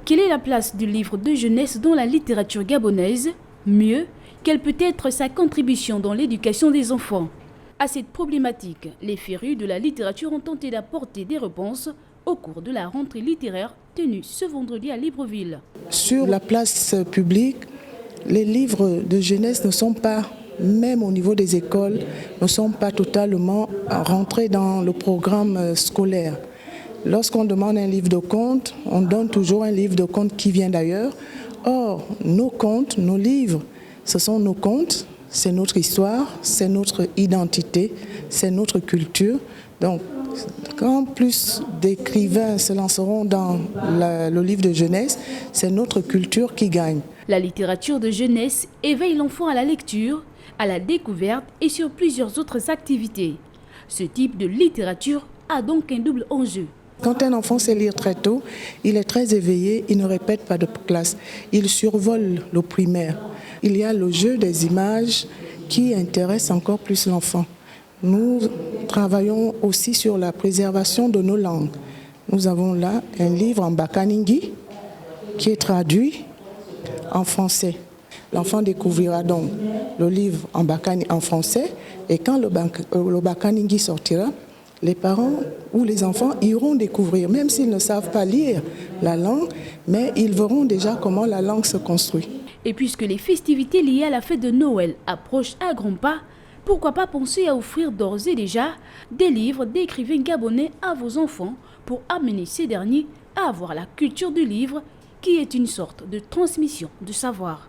Quelle est la place du livre de jeunesse dans la littérature gabonaise? Mieux, quelle peut être sa contribution dans l'éducation des enfants? À cette problématique, les férus de la littérature ont tenté d'apporter des réponses au cours de la rentrée littéraire tenue ce vendredi à Libreville. Sur la place publique, les livres de jeunesse ne sont pas, même au niveau des écoles, ne sont pas totalement rentrés dans le programme scolaire. Lorsqu'on demande un livre de contes, on donne toujours un livre de contes qui vient d'ailleurs. Or, nos contes, nos livres, ce sont nos contes, c'est notre histoire, c'est notre identité, c'est notre culture. Donc, quand plus d'écrivains se lanceront dans le livre de jeunesse, c'est notre culture qui gagne. La littérature de jeunesse éveille l'enfant à la lecture, à la découverte et sur plusieurs autres activités. Ce type de littérature a donc un double enjeu. Quand un enfant sait lire très tôt, il est très éveillé, il ne répète pas de classe, il survole le primaire. Il y a le jeu des images qui intéresse encore plus l'enfant. Nous travaillons aussi sur la préservation de nos langues. Nous avons là un livre en bakaningi qui est traduit en français. L'enfant découvrira donc le livre en français et quand le bakaningi sortira, les parents ou les enfants iront découvrir, même s'ils ne savent pas lire la langue, mais ils verront déjà comment la langue se construit. Et puisque les festivités liées à la fête de Noël approchent à grands pas, pourquoi pas penser à offrir d'ores et déjà des livres d'écrivains gabonais à vos enfants pour amener ces derniers à avoir la culture du livre qui est une sorte de transmission de savoir.